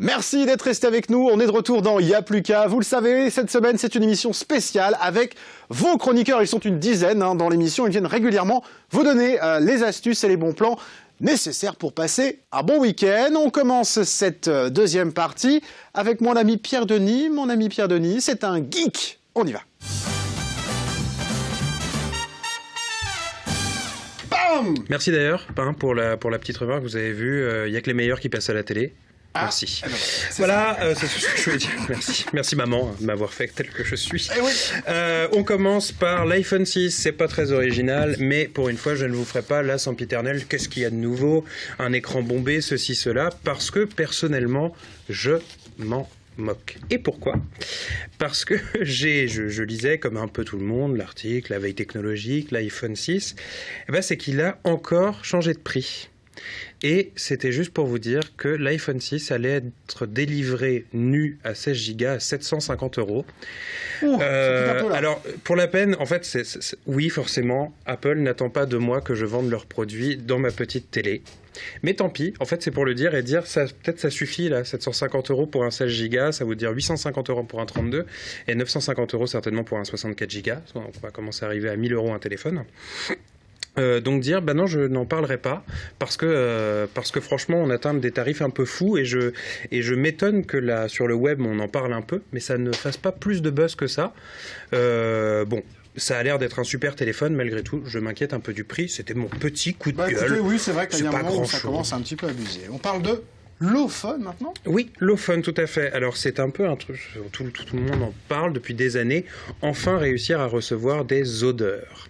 Merci d'être resté avec nous. On est de retour dans Y'a plus qu'à. Vous le savez, cette semaine, c'est une émission spéciale avec vos chroniqueurs. Ils sont une dizaine dans l'émission. Ils viennent régulièrement vous donner les astuces et les bons plans nécessaires pour passer un bon week-end. On commence cette deuxième partie avec mon ami Pierre Denis. Mon ami Pierre Denis, c'est un geek. On y va. Bam ! Merci d'ailleurs pour la petite remarque. Vous avez vu, il n'y a que les meilleurs qui passent à la télé. Merci. Voilà, c'est ce que je voulais dire. Merci maman de m'avoir fait tel que je suis. Oui. On commence par l'iPhone 6. C'est pas très original, mais pour une fois, je ne vous ferai pas la sempiternelle. Qu'est-ce qu'il y a de nouveau? Un écran bombé, ceci, cela. Parce que personnellement, je m'en moque. Et pourquoi? Parce que je lisais, comme un peu tout le monde, l'article, la veille technologique, l'iPhone 6. C'est qu'il a encore changé de prix. Et c'était juste pour vous dire que l'iPhone 6 allait être délivré nu à 16 Go à 750 €. Alors, pour la peine, en fait, oui, forcément, Apple n'attend pas de moi que je vende leurs produits dans ma petite télé. Mais tant pis, en fait, c'est pour le dire et dire, peut-être ça suffit, là, 750 € pour un 16 Go, ça veut dire 850 € pour un 32, et 950 € certainement pour un 64 Go. On va commencer à arriver à 1000 € un téléphone. Donc dire, non, je n'en parlerai pas, parce que franchement, on atteint des tarifs un peu fous, et je m'étonne que là, sur le web, on en parle un peu, mais ça ne fasse pas plus de buzz que ça. Ça a l'air d'être un super téléphone, malgré tout. Je m'inquiète un peu du prix. C'était mon petit coup de gueule. Écoutez, oui, c'est vrai qu'il y a un moment où ça grand-chose. commence un petit peu à abuser. On parle de l'O-Phone maintenant ? Oui, l'O-Phone, tout à fait. Alors, c'est un peu un truc, tout le monde en parle depuis des années. Enfin, réussir à recevoir des odeurs.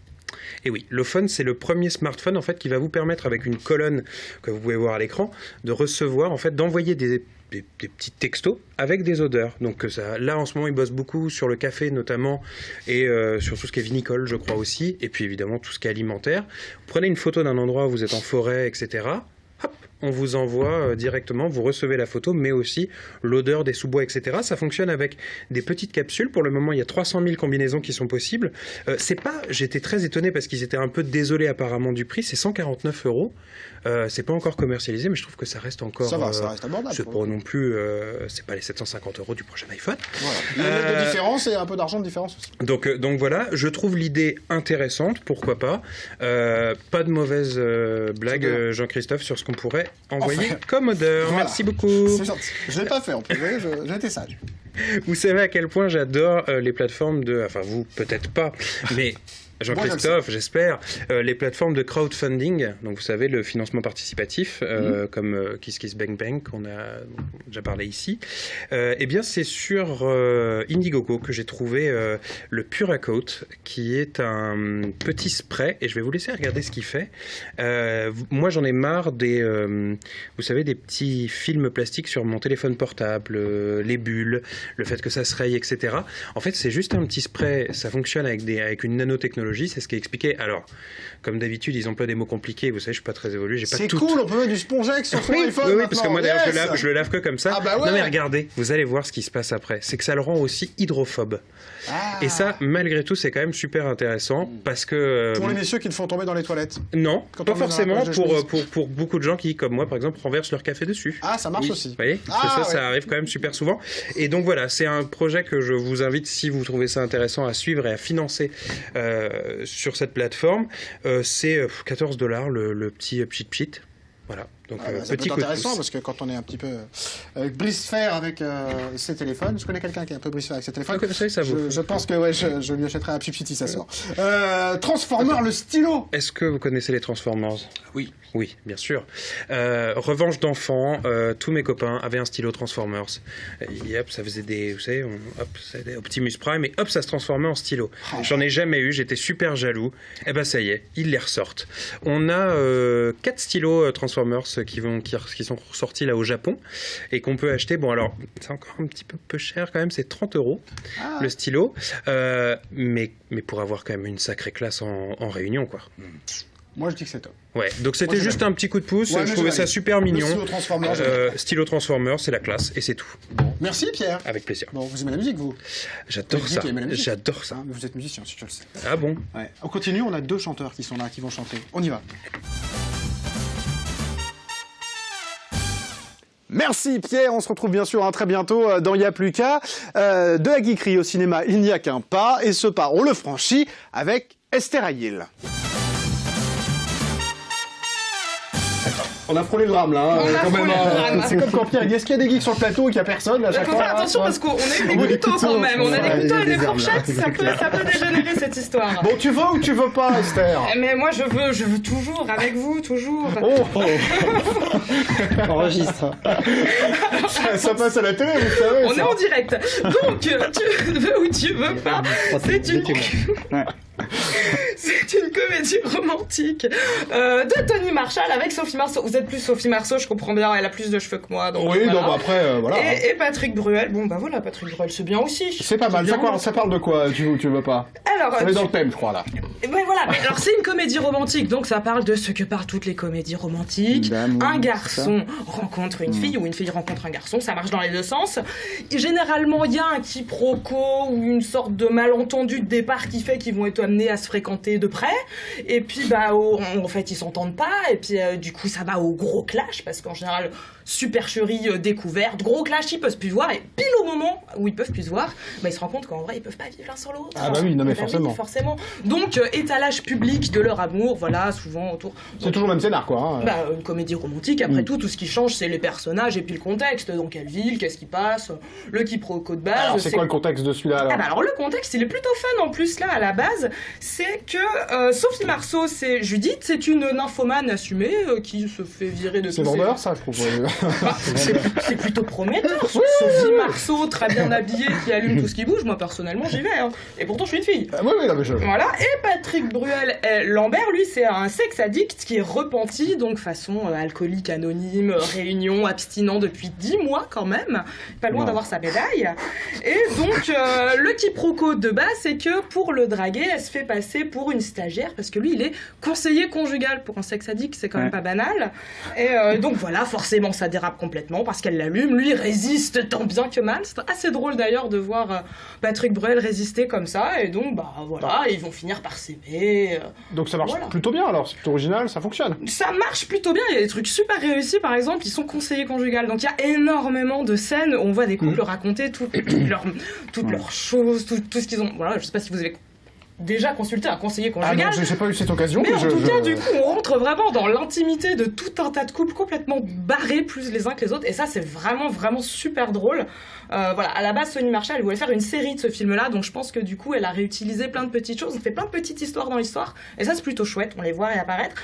Et oui, l'O-Phone, c'est le premier smartphone en fait qui va vous permettre, avec une colonne que vous pouvez voir à l'écran, de recevoir, en fait, d'envoyer des petits textos avec des odeurs. Donc là, en ce moment, ils bossent beaucoup sur le café notamment, et sur tout ce qui est vinicole, je crois aussi, et puis évidemment tout ce qui est alimentaire. Vous prenez une photo d'un endroit où vous êtes en forêt, etc. Hop, on vous envoie directement, vous recevez la photo, mais aussi l'odeur des sous-bois, etc. Ça fonctionne avec des petites capsules. Pour le moment, il y a 300 000 combinaisons qui sont possibles. J'étais très étonné parce qu'ils étaient un peu désolés apparemment du prix. C'est 149 €. C'est pas encore commercialisé, mais je trouve que ça reste encore. Ça va, ça reste abordable. C'est pas non plus. C'est pas les 750 € du prochain iPhone. Voilà. Il y a une lettre de différence et un peu d'argent de différence aussi. Donc voilà, je trouve l'idée intéressante, pourquoi pas. Pas de mauvaise blague, Jean-Christophe, sur ce qu'on pourrait envoyer comme odeur. Voilà. Merci beaucoup. C'est gentil. Je l'ai pas fait en privé, j'étais sage. Vous savez à quel point j'adore les plateformes de... Enfin, vous, peut-être pas, mais... Jean-Christophe, j'espère, les plateformes de crowdfunding, donc vous savez, le financement participatif, comme KissKissBankBank, qu'on a déjà parlé ici, eh bien c'est sur Indiegogo que j'ai trouvé le Puracoat, qui est un petit spray, et je vais vous laisser regarder ce qu'il fait. Moi, j'en ai marre vous savez, des petits films plastiques sur mon téléphone portable, les bulles, le fait que ça se raye, etc. En fait, c'est juste un petit spray, ça fonctionne avec une nanotechnologie. C'est ce qui est expliqué. Alors, comme d'habitude, ils emploient des mots compliqués. Vous savez, je suis pas très évolué. C'est cool, on peut mettre du spongex sur son iPhone. Oui, parce que moi, d'ailleurs, je le lave que comme ça. Ah bah ouais. Non, mais regardez, vous allez voir ce qui se passe après. C'est que ça le rend aussi hydrophobe. Et ça, malgré tout, c'est quand même super intéressant parce que... Pour les messieurs qui le font tomber dans les toilettes. Non, Quand pas on met dans la forcément poche de pour beaucoup de gens qui, comme moi, par exemple, renversent leur café dessus. Ah, ça marche aussi. Vous voyez, parce que ça arrive quand même super souvent. Et donc voilà, c'est un projet que je vous invite, si vous trouvez ça intéressant, à suivre et à financer sur cette plateforme. C'est 14 $ le petit pchit. Voilà. Donc, ça peut petit être coup de intéressant pouce. parce que quand on est un petit peu brise-fer avec ses téléphones, je connais quelqu'un qui est un peu brise-fer avec ses téléphones. Je pense que je lui achèterai un pchit ça sort. Transformer, le stylo. Est-ce que vous connaissez les Transformers ? Oui. Oui, bien sûr. Revanche d'enfant, tous mes copains avaient un stylo Transformers. Et hop, ça faisait vous savez, c'était Optimus Prime, et hop, ça se transformait en stylo. J'en ai jamais eu, j'étais super jaloux. Et ça y est, ils les ressortent. On a 4 stylos Transformers qui sont sortis là au Japon et qu'on peut acheter. Bon, alors, c'est encore un petit peu cher quand même, c'est 30 € le stylo. Mais pour avoir quand même une sacrée classe en réunion, quoi. Moi, je dis que c'est top. Ouais, donc c'était juste un petit coup de pouce, je trouvais ça super mignon. Stylo Transformers, c'est la classe, et c'est tout. Bon. Merci Pierre. Avec plaisir. Bon, vous aimez la musique, vous? J'adore ça. J'adore ça. Vous êtes musicien, si je le sais. Ah bon? Ouais. On continue, on a 2 chanteurs qui sont là, qui vont chanter. On y va. Merci Pierre, on se retrouve bien sûr très bientôt dans Y'a plus qu'à. De la geekerie au cinéma, il n'y a qu'un pas, et ce pas, on le franchit avec Esther Aguil. On a frôlé le drame là, quand même. C'est comme quand Pierre dit est-ce qu'il y a des geeks sur le plateau et qu'il n'y a personne à chaque fois. Faut faire attention parce qu'on a eu des couteaux quand même. On a des couteaux et des fourchettes, ça peut dégénérer cette histoire. Bon, tu veux ou tu veux pas, Esther? Mais moi je veux toujours, avec vous, toujours. Oh. Enregistre. Ça passe à la télé, vous savez. On est en direct. Donc, tu veux ou tu veux pas, c'est une comédie romantique de Tony Marshall avec Sophie Marceau. Vous êtes plus Sophie Marceau, je comprends bien, elle a plus de cheveux que moi. Donc oui, voilà. donc après, voilà. Et Patrick Bruel, bon bah voilà, Patrick Bruel, c'est bien aussi. C'est pas mal, ça parle de quoi, tu veux pas? Alors, on est dans le thème, je crois, là. Ouais, voilà, mais alors c'est une comédie romantique, donc ça parle de ce que parlent toutes les comédies romantiques. Un garçon rencontre une fille, ou une fille rencontre un garçon, ça marche dans les deux sens. Et généralement, il y a un quiproquo ou une sorte de malentendu de départ qui fait qu'ils vont être amenés à se fréquenter de près. Et puis, en fait, ils s'entendent pas. Et puis, du coup, ça va au gros clash, parce qu'en général, supercherie découverte, gros clash, ils peuvent plus se voir. Et pile au moment où ils peuvent plus se voir, ils se rendent compte qu'en vrai, ils peuvent pas vivre l'un sur l'autre. Ah bah oui, non mais forcément. Forcément. Donc, étalage public de leur amour, voilà, souvent autour. C'est toujours le même scénar, quoi. Une comédie romantique, après tout ce qui change, c'est les personnages et puis le contexte. Dans quelle ville, qu'est-ce qui passe, le quiproquo de base. Alors, c'est quoi le contexte de celui-là, alors? Alors, le contexte, il est plutôt fun en plus, là, à la base. C'est que Sophie Marceau, c'est Judith, c'est une nymphomane assumée qui se fait virer de C'est vendeur, ça, je trouve. C'est plutôt prometteur. Sophie Marceau, très bien habillée, qui allume tout ce qui bouge. Moi, personnellement, j'y vais. Hein. Et pourtant, je suis une fille. Oui, non, mais je... Voilà. Et Patrick Bruel Lambert, lui, c'est un sex addict qui est repenti, donc façon alcoolique anonyme, réunion, abstinent depuis 10 mois quand même. Pas loin d'avoir sa médaille. Et donc, le quiproquo de base, c'est que pour le draguer, elle se fait passer pour une stagiaire, parce que lui, il est conseiller conjugal. Pour un sex addict, c'est quand même pas banal. Et donc voilà, forcément, ça dérape complètement, parce qu'elle l'allume. Lui, résiste tant bien que mal. C'est assez drôle d'ailleurs de voir Patrick Bruel résister comme ça. Et donc, voilà, ils vont finir par s'aimer. Donc ça marche plutôt bien, alors. C'est plutôt original, ça fonctionne. Ça marche plutôt bien. Il y a des trucs super réussis, par exemple, ils sont conseillers conjugal. Donc il y a énormément de scènes où on voit des couples raconter toutes leurs choses, tout ce qu'ils ont. Voilà, je sais pas si vous avez déjà consulté un conseiller conjugal. Ah non, j'ai pas eu cette occasion. Mais en tout cas, du coup, on rentre vraiment dans l'intimité de tout un tas de couples complètement barrés plus les uns que les autres. Et ça, c'est vraiment, vraiment super drôle. Voilà, à la base, Tony Marshall, elle voulait faire une série de ce film-là. Donc je pense que du coup, elle a réutilisé plein de petites choses. On fait plein de petites histoires dans l'histoire. Et ça, c'est plutôt chouette. On les voit réapparaître.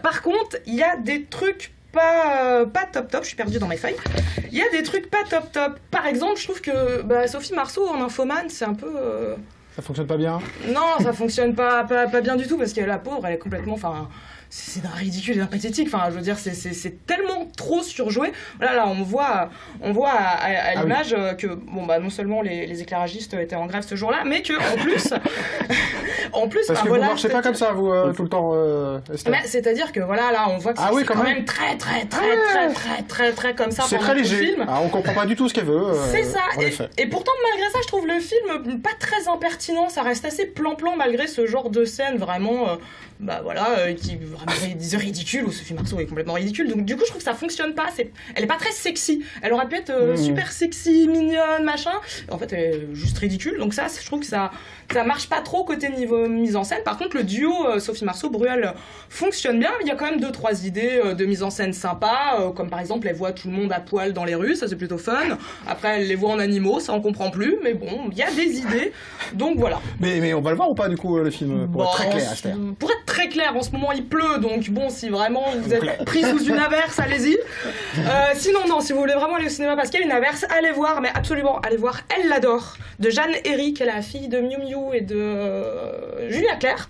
Par contre, il y a des trucs pas top, je suis perdue dans mes feuilles. Il y a des trucs pas top. Par exemple, je trouve que Sophie Marceau en infomane, c'est un peu... Ça fonctionne pas bien? Non, ça fonctionne pas bien du tout, parce que la pauvre, elle est complètement... c'est d'un ridicule et d'un pathétique. Je veux dire, c'est tellement trop surjoué. Là, on voit à l'image que, non seulement les éclairagistes étaient en grève ce jour-là, mais que, en plus, parce que vous marchez pas comme ça, vous, tout le temps, Esther. C'est-à-dire que, voilà, là, on voit que c'est quand même très comme ça. C'est très léger. Film. On comprend pas du tout ce qu'elle veut. C'est ça. Et pourtant, malgré ça, je trouve le film pas très impertinent. Ça reste assez plan-plan, malgré ce genre de scène vraiment... qui est ridicule, où Sophie Marceau est complètement ridicule. Donc du coup, je trouve que ça fonctionne pas. Elle est pas très sexy. Elle aurait pu être super sexy, mignonne, machin. En fait, elle est juste ridicule. Donc ça, je trouve que ça marche pas trop côté niveau mise en scène. Par contre, le duo Sophie Marceau-Bruel fonctionne bien. Il y a quand même 2-3 idées de mise en scène sympas, comme par exemple, elle voit tout le monde à poil dans les rues. Ça, c'est plutôt fun. Après, elle les voit en animaux. Ça, on comprend plus. Mais bon, il y a des idées. Donc voilà. Mais on va le voir ou pas, du coup, le film, pour être très clair, Esther? Pour être très clair, en ce moment il pleut, donc bon, si vraiment vous êtes pris sous une averse, allez-y. Sinon, non, si vous voulez vraiment aller au cinéma parce qu'il y a une averse, allez voir, mais absolument, allez voir Elle l'adore, de Jeanne Herry, qui est la fille de Miu Miu et de Julia Claire.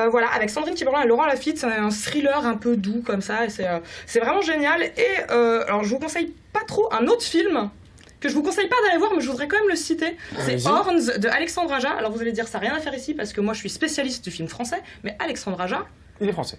Voilà, avec Sandrine Kiberlin et Laurent Lafitte, c'est un thriller un peu doux comme ça, et c'est vraiment génial. Et alors, je vous conseille pas trop un autre film que je vous conseille pas d'aller voir, mais je voudrais quand même le citer. C'est Horns de Alexandre Aja. Alors vous allez dire, ça n'a rien à faire ici, parce que moi je suis spécialiste du film français, mais Alexandre Aja... Il est français.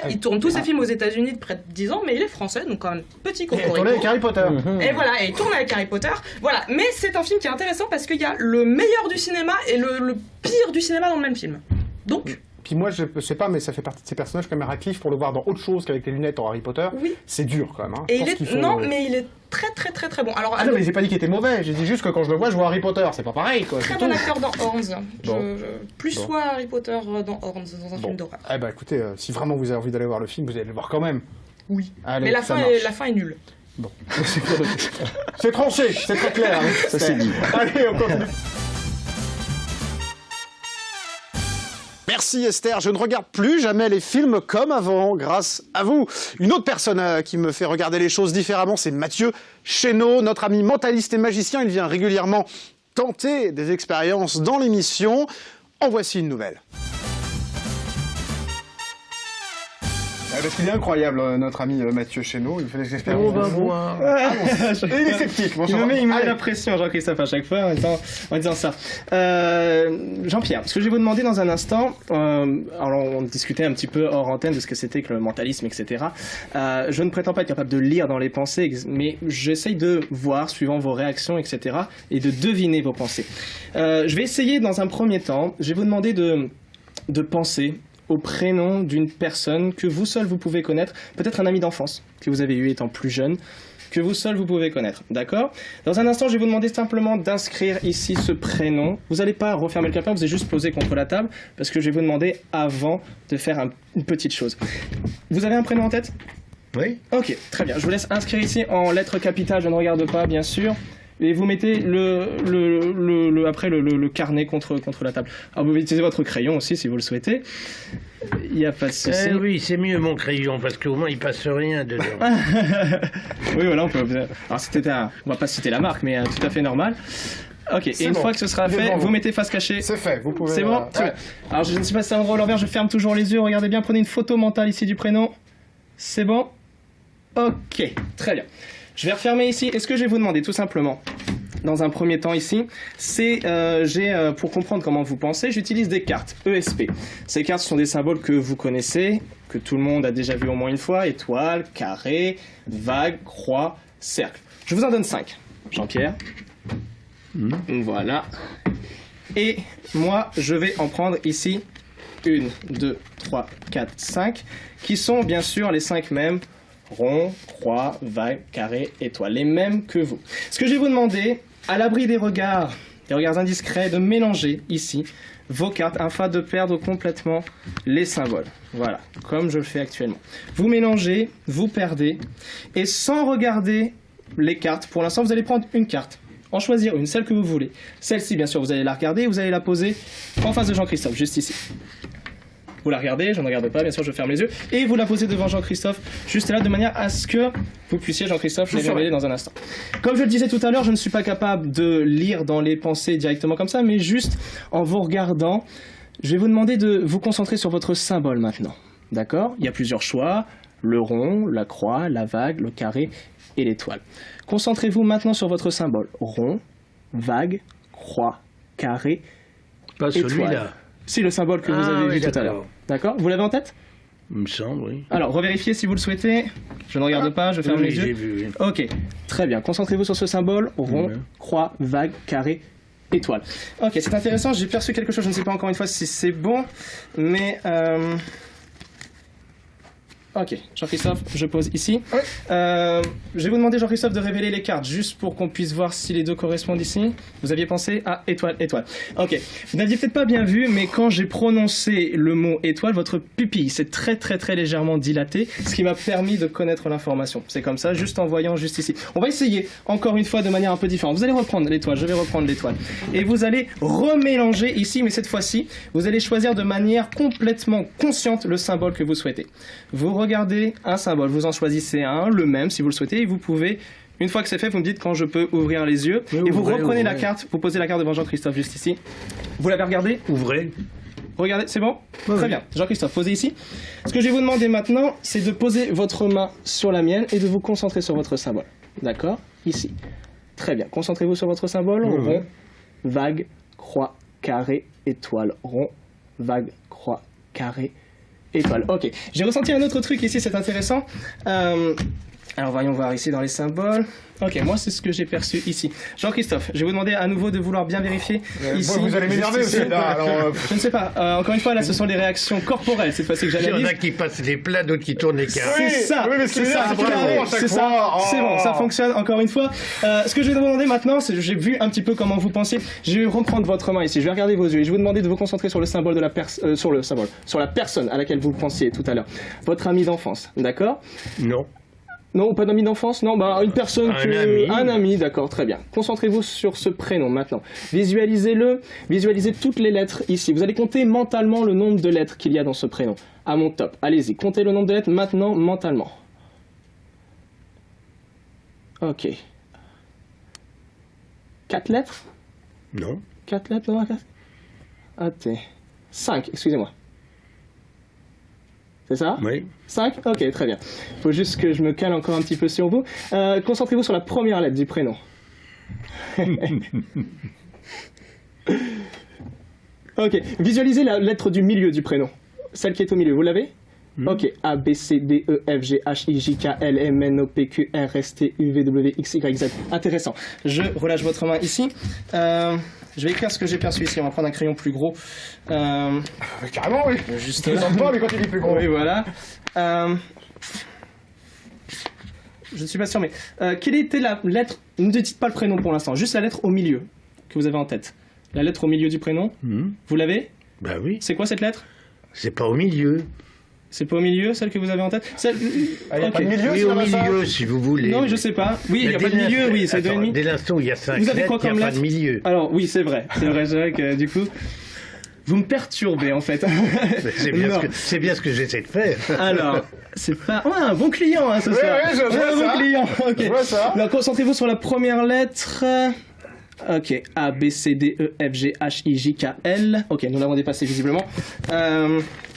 Il tourne tous ses films aux États-Unis de près de 10 ans, mais il est français, donc quand même petit cocorico. Il tourne avec Harry Potter. Et voilà, et il tourne avec Harry Potter. Voilà, mais c'est un film qui est intéressant parce qu'il y a le meilleur du cinéma et le pire du cinéma dans le même film. Donc... Puis moi, je sais pas, mais ça fait partie de ces personnages comme Radcliffe, pour le voir dans autre chose qu'avec les lunettes en Harry Potter, Oui. c'est dur quand même. Hein. Et Je pense qu'il faut non, le- mais il est très très très très bon. Alors, Ah non, mais j'ai pas dit qu'il était mauvais, j'ai dit juste que quand je le vois, je vois Harry Potter, c'est pas pareil quoi. très c'est bon tout. acteur dans Horns. Bon. Plus Bon. soit Harry Potter dans Horns, dans un Bon. film d'horreur. Eh ben écoutez, si vraiment vous avez envie d'aller voir le film, vous allez le voir quand même. Oui. Allez, Mais la ça fin, marche. la fin est nulle. Bon. C'est tranché, c'est très clair. Hein. Ça, c'est dit. Allez, on continue. Merci Esther, je ne regarde plus jamais les films comme avant, grâce à vous. Une autre personne qui me fait regarder les choses différemment, c'est Mathieu Chénaud, notre ami mentaliste et magicien. Il vient régulièrement tenter des expériences dans l'émission. En voici une nouvelle. Parce qu'il est incroyable, notre ami Mathieu Chénaud, il fait des expériences. On va voir. Et il est sceptique, mon Il cher. me met Allez. la pression, Jean-Christophe, à chaque fois en disant ça. Jean-Pierre, ce que je vais vous demander dans un instant, alors on discutait un petit peu hors antenne de ce que c'était que le mentalisme, etc. Je ne prétends pas être capable de lire dans les pensées, mais j'essaye de voir, suivant vos réactions, etc., et de deviner vos pensées. Je vais essayer dans un premier temps, je vais vous demander de penser au prénom d'une personne que vous seul vous pouvez connaître, peut-être un ami d'enfance que vous avez eu étant plus jeune, que vous seul vous pouvez connaître, d'accord? Dans un instant, je vais vous demander simplement d'inscrire ici ce prénom. Vous n'allez pas refermer le calepin, vous allez juste poser contre la table, parce que je vais vous demander avant de faire une petite chose. Vous avez un prénom en tête? Oui. Ok, très bien. Je vous laisse inscrire ici en lettres capitales, je ne regarde pas, bien sûr. Et vous mettez après le carnet contre la table. Alors vous pouvez utiliser votre crayon aussi si vous le souhaitez. Il n'y a pas de souci. Oui, c'est mieux mon crayon, parce qu'au moins il passe rien dedans. Oui, voilà, on peut. Alors on va pas citer la marque, mais tout à fait normal. Ok, et une bon. fois que ce sera Il est fait, devant vous vous. mettez face cachée. C'est fait, vous pouvez... C'est bon Très ouais. bien. Alors je ne sais pas si c'est un endroit ou l'envers, je ferme toujours les yeux, regardez bien, prenez une photo mentale ici du prénom. C'est bon? Ok, très bien. Je vais refermer ici, et ce que je vais vous demander tout simplement, dans un premier temps ici, c'est, pour comprendre comment vous pensez, j'utilise des cartes ESP. Ces cartes sont des symboles que vous connaissez, que tout le monde a déjà vu au moins une fois, étoile, carré, vague, croix, cercle. Je vous en donne 5. Jean-Pierre. Voilà. Et moi, je vais en prendre ici 1, 2, 3, 4, 5, qui sont bien sûr les 5 mêmes, rond, croix, vague, carré, étoile, les mêmes que vous. Ce que je vais vous demander, à l'abri des regards indiscrets, de mélanger ici vos cartes afin de perdre complètement les symboles. Voilà, comme je le fais actuellement. Vous mélangez, vous perdez, et sans regarder les cartes, pour l'instant vous allez prendre une carte, en choisir une, celle que vous voulez. Celle-ci, bien sûr, vous allez la regarder, vous allez la poser en face de Jean-Christophe, juste ici. Vous la regardez, je ne regarde pas, bien sûr, je ferme les yeux, et vous la posez devant Jean-Christophe, juste là, de manière à ce que vous puissiez, Jean-Christophe, je vais révéler dans un instant. Comme je le disais tout à l'heure, je ne suis pas capable de lire dans les pensées directement comme ça, mais juste en vous regardant, je vais vous demander de vous concentrer sur votre symbole maintenant. D'accord? Il y a plusieurs choix, le rond, la croix, la vague, le carré et l'étoile. Concentrez-vous maintenant sur votre symbole. Rond, vague, croix, carré, Pas étoile. celui-là, Si, le symbole que vous Ah, avez oui, vu tout à d'accord. l'heure. D'accord? Vous l'avez en tête? il me semble, oui. Alors, revérifiez si vous le souhaitez. Je ne regarde pas, je ferme Oui, les j'ai yeux. vu. Oui. Ok, très bien. Concentrez-vous sur ce symbole. Rond, Mhm. croix, vague, carré, étoile. Ok, c'est intéressant. J'ai perçu quelque chose. Je ne sais pas encore une fois si c'est bon, mais... Ok, Jean-Christophe, je pose ici. Je vais vous demander, Jean-Christophe, de révéler les cartes, juste pour qu'on puisse voir si les deux correspondent ici. Vous aviez pensé à étoile, étoile. Ok, vous n'aviez peut-être pas bien vu, mais quand j'ai prononcé le mot étoile, votre pupille s'est très très très légèrement dilatée, ce qui m'a permis de connaître l'information. C'est comme ça, juste en voyant juste ici. On va essayer, encore une fois, de manière un peu différente. Vous allez reprendre l'étoile, je vais reprendre l'étoile. Et vous allez remélanger ici, mais cette fois-ci, vous allez choisir de manière complètement consciente le symbole que vous souhaitez. Vous regardez un symbole, vous en choisissez un, le même si vous le souhaitez, et vous pouvez, une fois que c'est fait, vous me dites quand je peux ouvrir les yeux, Oui, et vous ouvrez, reprenez la ouvrez. carte, vous posez la carte devant Jean-Christophe juste ici. Vous l'avez regardé? Ouvrez. Regardez, c'est bon? Oui, Très oui. bien. Jean-Christophe, posez ici. Ce que je vais vous demander maintenant, c'est de poser votre main sur la mienne et de vous concentrer sur votre symbole. D'accord? Ici. Très bien. Concentrez-vous sur votre symbole. Oui, oui. Rond, vague, croix, carré, étoile. Rond, vague, croix, carré, étoile. Ok. J'ai ressenti un autre truc ici, c'est intéressant. Alors voyons voir ici dans les symboles. Ok, moi c'est ce que j'ai perçu ici. Jean-Christophe, je vais vous demander à nouveau de vouloir bien vérifier ici. Vous allez m'énerver Juste aussi ici. là. Alors, Je ne sais pas. Encore une fois, là, ce sont les réactions corporelles cette fois-ci que Il y en j'analyse. a qui passent des plats, d'autres qui tournent les carrés. Oui, C'est ça, oui, mais ce qui c'est est bien, ça, c'est qu'il y a un rond à chaque c'est ça, fois. c'est bon, Oh. ça fonctionne encore une fois. Ce que je vais vous demander maintenant, c'est j'ai vu un petit peu comment vous pensiez. Je vais reprendre votre main ici, je vais regarder vos yeux et je vais vous demander de vous concentrer sur le symbole de la sur la personne à laquelle vous pensiez tout à l'heure. Votre ami d'enfance, d'accord? Non. Non, pas d'ami d'enfance, non, bah une personne Un ami. un ami, d'accord, très bien. Concentrez-vous sur ce prénom maintenant. Visualisez-le, visualisez toutes les lettres ici. Vous allez compter mentalement le nombre de lettres qu'il y a dans ce prénom. À mon top, allez-y, comptez le nombre de lettres maintenant mentalement. Ok. 4 lettres? Non. 4 lettres, non, 4? Attends. 5, excusez-moi. C'est ça? Oui. 5? Ok, très bien. Faut juste que je me cale encore un petit peu sur vous. Concentrez-vous sur la première lettre du prénom. Ok, visualisez la lettre du milieu du prénom. Celle qui est au milieu, vous l'avez? Ok, A, B, C, D, E, F, G, H, I, J, K, L, M, N, O, P, Q, R, S, T, U, V, W, X, Y, Z. Intéressant. Je relâche votre main ici. Je vais écrire ce que j'ai perçu ici. On va prendre un crayon plus gros. Mais carrément, oui. Juste Je le là. sens pas, mais quand il est plus gros. Oui, voilà. Je ne suis pas sûr, mais quelle était la lettre? Ne dites pas le prénom pour l'instant, juste la lettre au milieu que vous avez en tête. La lettre au milieu du prénom, vous l'avez? Bah oui. C'est quoi cette lettre? C'est pas au milieu. C'est pas au milieu, celle que vous avez en tête? Celle... Ah, y a Ok. pas de milieu, Oui, c'est au comme ça milieu, si vous voulez. Non, mais je sais pas. Oui, il n'y a pas de milieu, oui, c'est deux et demi. Dès l'instant où il y a 5 Vous avez lettres, quoi il comme n'y a pas lettre de milieu. Alors, oui, c'est vrai que du coup, vous me perturbez en fait. C'est bien, Non. c'est bien ce que j'essaie de faire. Alors, c'est pas... Ouais, un bon client hein, ce Oui, soir. oui, je vois un bon ça. client, ok. Je vois ça. Alors, concentrez-vous sur la première lettre. Ok, A, B, C, D, E, F, G, H, I, J, K, L. Ok, nous l'avons dépassé visiblement.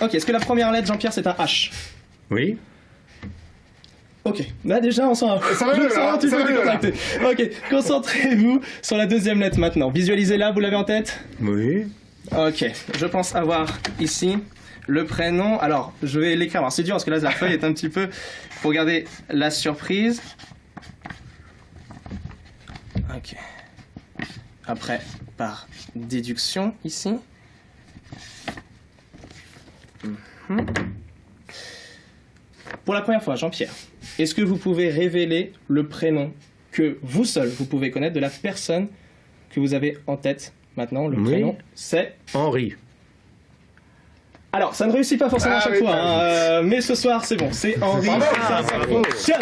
Ok, est-ce que la première lettre, Jean-Pierre, c'est un H? Oui. Ok, là déjà on sent un Ça va mieux, là, un petit ça peu va mieux, là. décontracté. Ok, concentrez-vous sur la deuxième lettre maintenant. Visualisez-la, vous l'avez en tête? Oui. Ok, je pense avoir ici le prénom. Alors, je vais l'écrire. Alors, c'est dur parce que là, la feuille est un petit peu... Faut garder la surprise. Ok. Après, par déduction, ici. Pour la première fois, Jean-Pierre, est-ce que vous pouvez révéler le prénom que vous seul, vous pouvez connaître de la personne que vous avez en tête maintenant? Le Oui. prénom, c'est... Henri. Alors, ça ne réussit pas forcément Ah à chaque oui, fois, bah hein, mais ce soir, c'est bon, c'est Henri, Bravo. ça fonctionne.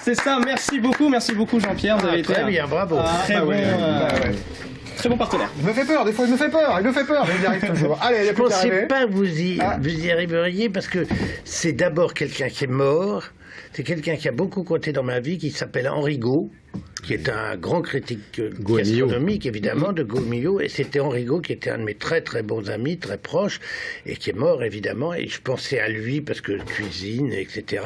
C'est ça, merci beaucoup Jean-Pierre, vous avez été Très un bien, bravo. très, bah bon, oui, bah ouais. très bon partenaire. Il me fait peur, des fois il me fait peur, mais il y arrive toujours. Allez, il y a Je plus qu'à pensais arriver. pas que Ah. vous y arriveriez parce que c'est d'abord quelqu'un qui est mort. C'est quelqu'un qui a beaucoup compté dans ma vie, qui s'appelle Henri Gaud, qui est un grand critique gastronomique, évidemment, de Gaud-Millau. Et c'était Henri Gaud qui était un de mes très très bons amis, très proches, et qui est mort, évidemment. Et je pensais à lui parce que cuisine, etc.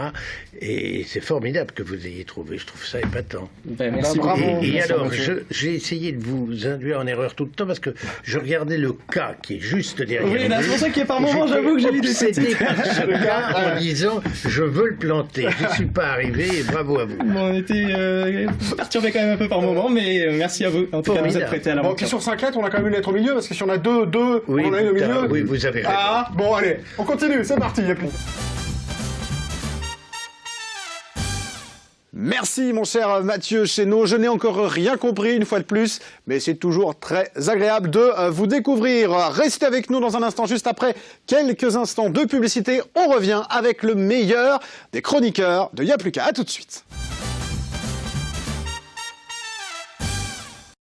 Et c'est formidable que vous ayez trouvé. Je trouve ça épatant. Ben, merci Bah, bravo. beaucoup. Et Merci, alors, monsieur. j'ai essayé de vous induire en erreur tout le temps parce que je regardais le cas qui est juste derrière. Oui, là, c'est vous. pour ça qu'il y a par moment, j'avoue que j'ai l'idée de Obsédé par ce cas en disant je veux le planter. Je ne suis pas arrivé et bravo à vous. Bon, on était perturbé quand même un peu par moment, mais merci à vous. En tout cas, vous êtes Formidable. prêtés à Bon, puis l'aventure. sur 5 lettres, on a quand même une lettre au milieu, parce que si on a deux, Oui, on en a une au milieu. oui, vous avez raison. Ah, bon, allez, on continue, c'est parti, il y a plus. Merci mon cher Mathieu Chénaud, je n'ai encore rien compris une fois de plus, mais c'est toujours très agréable de vous découvrir. Restez avec nous dans un instant, juste après quelques instants de publicité, on revient avec le meilleur des chroniqueurs de Y'a plus qu'à. À tout de suite.